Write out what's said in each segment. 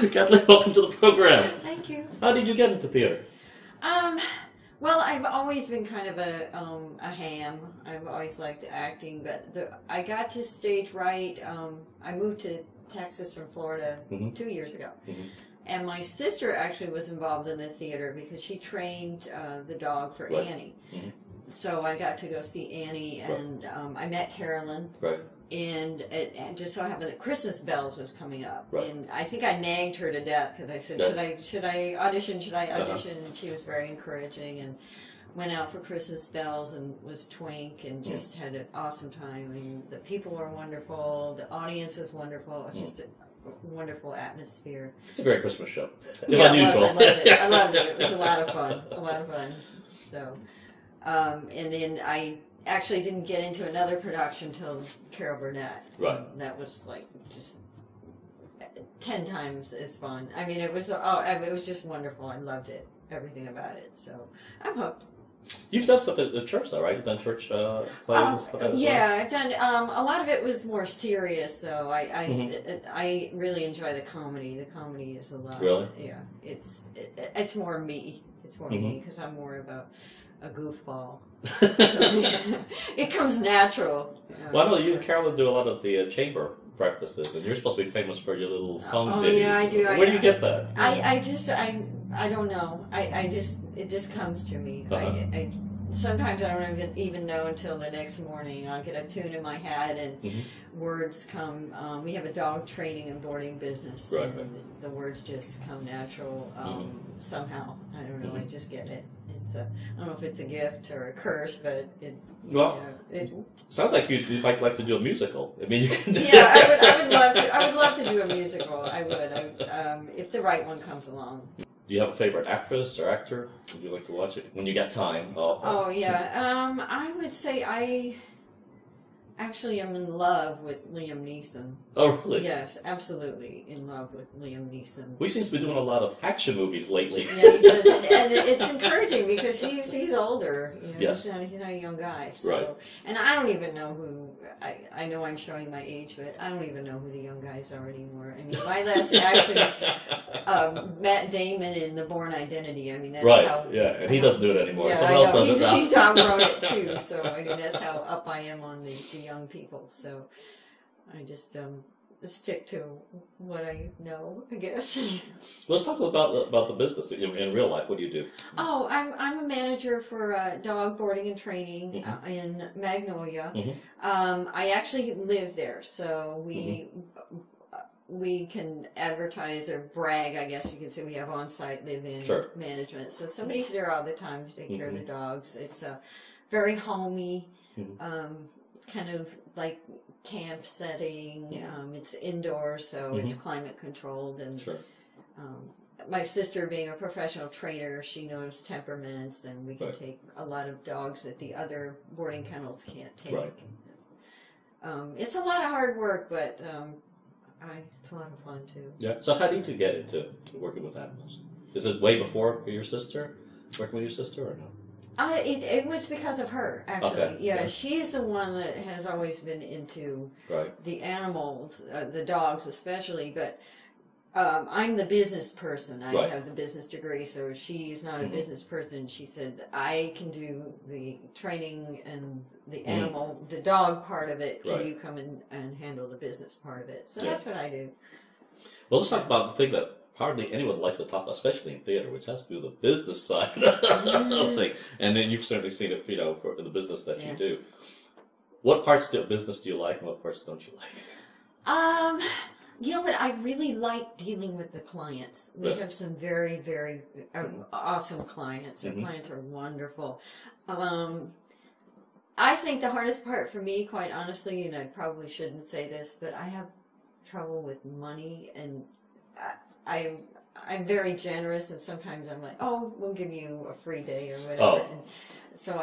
Kathleen, welcome to the program. Thank you. How did you get into theater? Well, I've always been kind of a ham. I've always liked acting, but I got to stage right. I moved to Texas from Florida 2 years ago. And my sister actually was involved in the theater because she trained the dog for Annie. So I got to go see Annie, and I met Carolyn. And it just so happened that Christmas Bells was coming up, and I think I nagged her to death because I said, "Should I audition? Should I audition?" And she was very encouraging, and went out for Christmas Bells and was twink, and just had an awesome time. I mean, the people were wonderful, the audience was wonderful. It's just a wonderful atmosphere. It's a great Christmas show. Yeah, unusual. It was. I loved it. I loved it. It was a lot of fun. A lot of fun. So, and then I actually didn't get into another production till Carol Burnett. And that was like just 10 times as fun. I mean, it was just wonderful. I loved it, everything about it. So I'm hooked. You've done stuff at the church, though, right? You've done church plays and stuff like that as well? I've done a lot of it was more serious. So I really enjoy the comedy. The comedy is a lot. Really? Yeah, it's more me. It's more me because I'm more about a goofball. So, it comes natural. Well, I know you and Carolyn do a lot of the chamber breakfasts, and you're supposed to be famous for your little song ditties. Yeah, I do. Where do you get that? I don't know. It just comes to me. Sometimes I don't even know until the next morning. I'll get a tune in my head and words come. We have a dog training and boarding business, and the words just come natural somehow. I don't know. I just get it. I don't know if it's a gift or a curse, but it. Well, it sounds like you'd like to do a musical. I mean, you can do I would love to. I would love to do a musical. I would, if the right one comes along. Do you have a favorite actress or actor would you like to watch when you get time? I would say I actually am in love with Liam Neeson. Oh, really? Yes, absolutely in love with Liam Neeson. We seem to be doing a lot of action movies lately. Yeah, he does, and it's encouraging because he's older. You know, yes. He's not a young guy. So, and I don't even know who. I know I'm showing my age, but I don't even know who the young guys are anymore. I mean, my last action, Matt Damon in The Bourne Identity. I mean, that's how. Yeah, and he doesn't do it anymore. Yeah, Someone else does it now. He's outgrown it too. So I mean, that's how up I am on the young people. So I just stick to what I know, I guess. Let's talk about the business in real life. What do you do? Oh, I'm a manager for dog boarding and training in Magnolia. I actually live there, so we can advertise or brag, I guess you could say. We have on-site live-in management, so somebody's there all the time to take care of the dogs. It's very homey, kind of like camp setting. It's indoors, so it's climate controlled, and my sister being a professional trainer, she knows temperaments, and we can take a lot of dogs that the other boarding kennels can't take. It's a lot of hard work, but it's a lot of fun too. Yeah. So how did you get into working with animals? Is it way before your sister, working with your sister, or no? It was because of her, actually. Yeah, she's the one that has always been into the animals, the dogs especially, but I'm the business person. I have the business degree, so she's not a business person. She said, I can do the training and the animal, the dog part of it. Can you come and handle the business part of it? So that's what I do. Well, let's talk about the thing that hardly anyone likes to talk about, especially in theater, which has to do with the business side of things. And then you've certainly seen it, for the business that you do. What parts of business do you like, and what parts don't you like? You know what? I really like dealing with the clients. We have some very, very awesome clients. Our clients are wonderful. I think the hardest part for me, quite honestly, and I probably shouldn't say this, but I have trouble with money, and I'm very generous, and sometimes I'm like, oh, we'll give you a free day or whatever. And so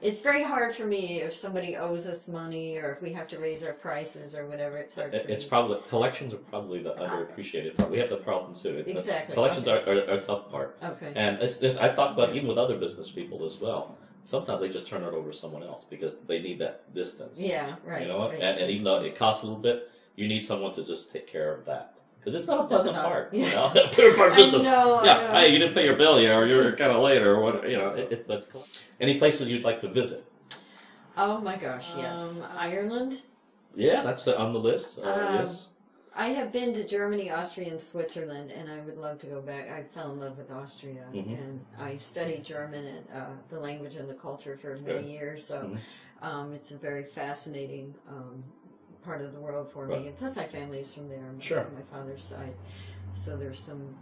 it's very hard for me if somebody owes us money, or if we have to raise our prices or whatever. It's hard. It's probably collections are probably the underappreciated part. We have the problem too. Exactly. Collections are a tough part. And I've thought about even with other business people as well. Sometimes they just turn it over to someone else because they need that distance. Yeah, right. You know, and even though it costs a little bit, you need someone to just take care of that. Because it's not a pleasant part, yeah. you know. Part of business. I know. Hey, you didn't pay your bill, or you're kind of late, or what, you know. But any places you'd like to visit? Oh my gosh, yes. Ireland. Yeah, that's on the list. Yes. I have been to Germany, Austria, and Switzerland, and I would love to go back. I fell in love with Austria, and I studied German and the language and the culture for many years. So it's a very fascinating part of the world for me. And plus, my family is from there, my father's side. So there's some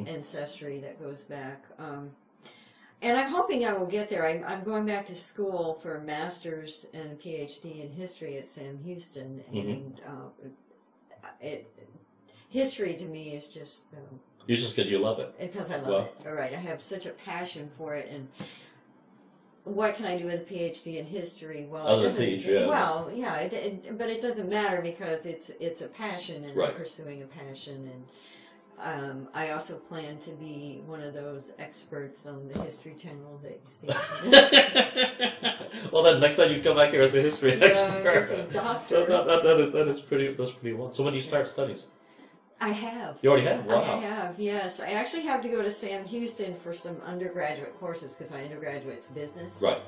ancestry that goes back. And I'm hoping I will get there. I'm going back to school for a master's and PhD in history at Sam Houston, and history to me is just... It's just because you love it. Because I love it. All right. I have such a passion for it, and what can I do with a PhD in history? Well, other teach, yeah. Well, yeah, but it doesn't matter because it's a passion, and I'm pursuing a passion, and I also plan to be one of those experts on the History Channel that you see. Well, then next time you come back here as a history expert, as a doctor. That is pretty well. So when do you start studies? I have. You already have? Wow. I have, yes. I actually have to go to Sam Houston for some undergraduate courses because my undergraduate's business. Right.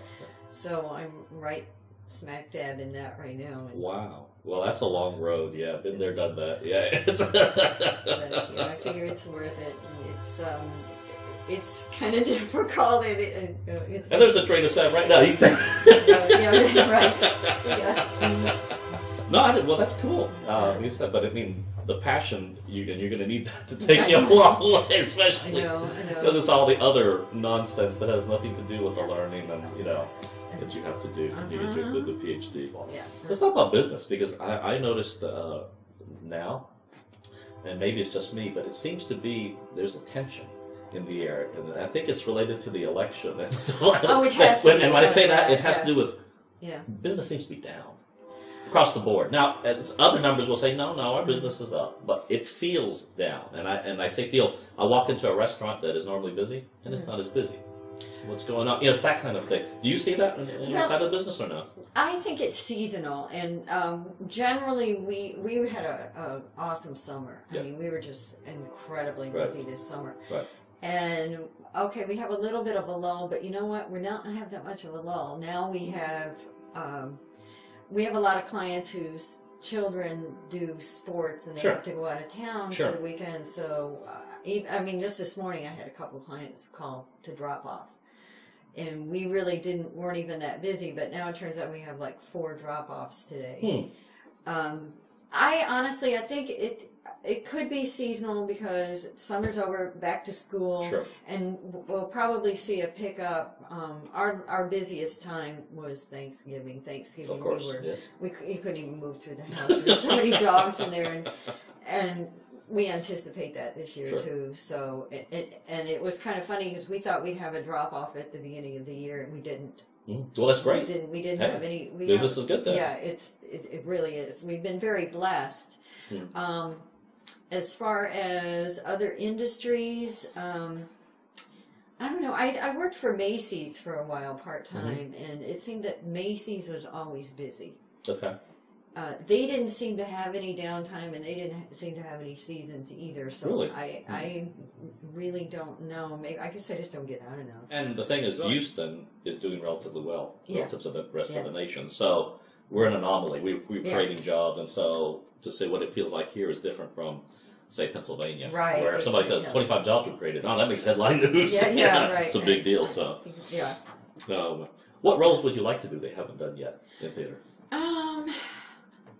So I'm right smack dab in that right now. And wow. Well, that's a long road. Yeah, been there, done that. Yeah. But, I figure it's worth it. It's kind of difficult. And there's the train of sand right now. Yeah, right. Yeah. No, well, that's cool. Like you said, but I mean, the passion you're going to need that to take you a long way, especially because it's all the other nonsense that has nothing to do with the learning and that you have to do when you get the PhD. Yeah. Let's talk about business because I noticed now, and maybe it's just me, but it seems to be there's a tension in the air, and I think it's related to the election and stuff. Oh, it has to be. And when I say that, it has to do with business seems to be down across the board. Now, other numbers will say, no, our business is up, but it feels down. And I say feel. I walk into a restaurant that is normally busy, and it's not as busy. What's going on? It's that kind of thing. Do you see that in your side of the business or no? I think it's seasonal, and generally we had an awesome summer. I mean, we were just incredibly busy this summer. Right. And okay, we have a little bit of a lull, but you know what? We're not going to have that much of a lull. Now we have a lot of clients whose children do sports and they have to go out of town for the weekend. So, I mean, just this morning I had a couple of clients call to drop off. And we really weren't even that busy, but now it turns out we have like 4 drop-offs today. I think it could be seasonal because summer's over, back to school, and we'll probably see a pickup. Our busiest time was Thanksgiving. Of course, you couldn't even move through the house. There's so many dogs in there, and we anticipate that this year too. So it was kind of funny because we thought we'd have a drop off at the beginning of the year, and we didn't. Well, that's great. We didn't have any. Business is good then. Yeah, it really is. We've been very blessed. As far as other industries, I don't know. I worked for Macy's for a while part-time, and it seemed that Macy's was always busy. Okay. They didn't seem to have any downtime, and they didn't seem to have any seasons either. So really? I really don't know. Maybe I guess I just don't get out enough. And the thing is, Houston is doing relatively well relative to the rest of the nation. So we're an anomaly. We're creating jobs, and so to say what it feels like here is different from, say, Pennsylvania, where if somebody says 25 jobs were created, that makes headline news. It's a big deal. So what roles would you like to do they haven't done yet in theater?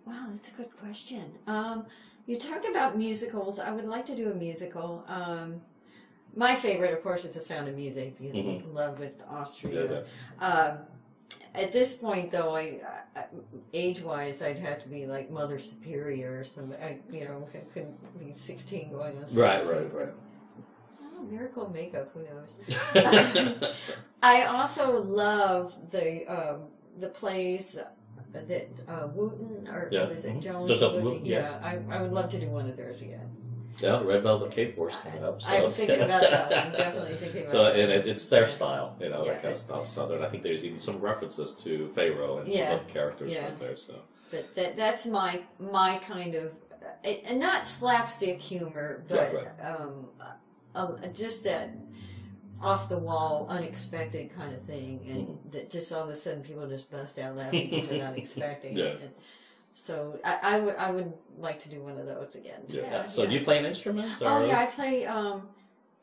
Wow, that's a good question. You talked about musicals. I would like to do a musical. My favorite, of course, is The Sound of Music. Love with Austria. At this point, though, age-wise, I'd have to be like Mother Superior or something. I couldn't be 16 going on stage. Right. Oh, miracle makeup, who knows? I also love the plays that Wooten, or was it Jones? Wooten, yes. I would love to do one of theirs again. Yeah, the Red Velvet Cake Wars coming up. So. I'm thinking about that. I'm definitely thinking about that. And it's their style, that kind of style, Southern. I think there's even some references to Pharaoh and some other characters right there. So, but that's my kind of and not slapstick humor, but Right. just that off the wall, unexpected kind of thing, and that just all of a sudden people just bust out laughing because they're not expecting it. And so I would like to do one of those again. Yeah. So do you play an instrument? Or? Oh yeah, I play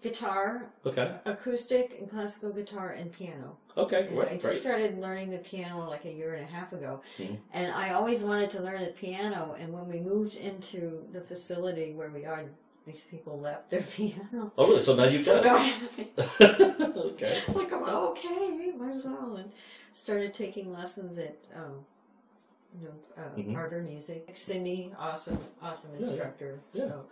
guitar, Okay. acoustic and classical guitar, and piano. Okay, And great. I just started learning the piano like a year and a half ago, Mm-hmm. and I always wanted to learn the piano. And when we moved into the facility where we are, these people left their piano. Oh, really? So now you've got it. Okay. It's like, oh, okay, might as well. And started taking lessons at, Art Music. Cindy, awesome instructor. Yeah. So,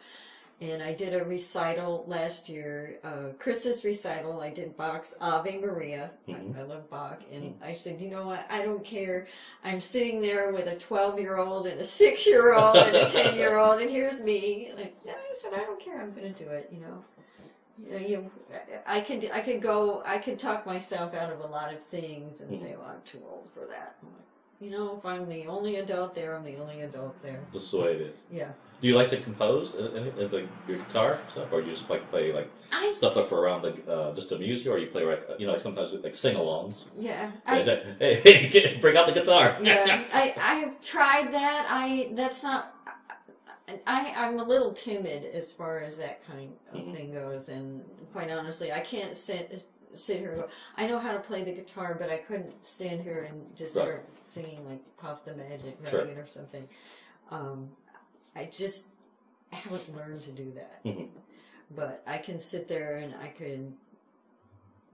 and I did a recital last year, Chris's recital. I did Bach's Ave Maria. I love Bach. And I said, you know what? I don't care. I'm sitting there with a 12-year-old and a 6-year-old and a 10-year-old, and here's me. And I said, I don't care. I'm going to do it, I could talk myself out of a lot of things and say, well, I'm too old for that. I'm like, if I'm the only adult there, I'm the only adult there. That's the way it is. Yeah. Do you like to compose your guitar stuff, or do you just like play stuff that for around just to amuse you, or you play like sometimes like sing-alongs? Yeah. Hey, bring out the guitar. Yeah. I have tried that. I'm a little timid as far as that kind of thing goes, and quite honestly, I can't sit here and go, I know how to play the guitar, but I couldn't stand here and just start singing like Puff the Magic Dragon or something. I just haven't learned to do that. But I can sit there and I can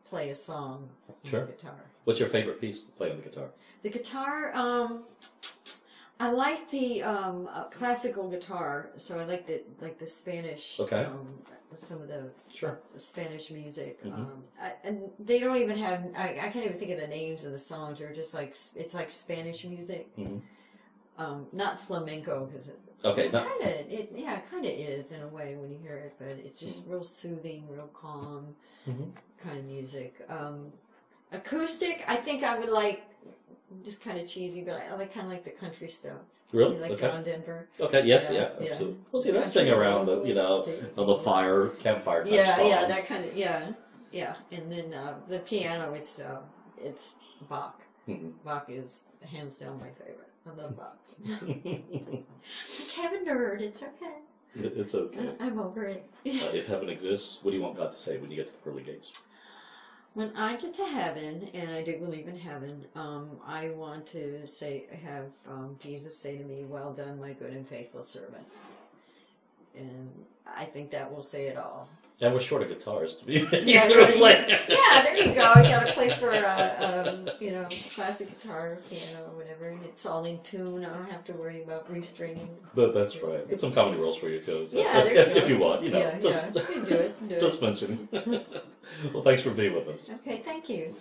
play a song on the guitar. What's your favorite piece to play on the guitar? The guitar, I like the classical guitar, so I like the Spanish. Okay. Some of the Spanish music, and they don't even have. I can't even think of the names of the songs. They're just like it's like Spanish music, not flamenco because kind of is in a way when you hear it, but it's just real soothing, real calm kind of music. Acoustic, I think I would like. Just kind of cheesy, but I kind of like the country stuff. Really? Like John Denver. Okay, yes, absolutely. Well, see, let's sing around, on the campfire type songs. Yeah, that kind of, yeah. And then the piano, it's Bach. Bach is hands down my favorite. I love Bach. I'm a nerd. It's okay. It's okay. I'm over it. If heaven exists, what do you want God to say when you get to the pearly gates? When I get to heaven, and I do believe in heaven, I want to have Jesus say to me, "Well done, my good and faithful servant." And I think that will say it all. And we're short of guitars to be. Yeah, there you go. I got a place for classic guitar, piano, or whatever, and it's all in tune. I don't have to worry about restringing. That's right. Get some comedy rolls for you too. So if you want, just you can do it. Just mention. Well, thanks for being with us. Okay, thank you.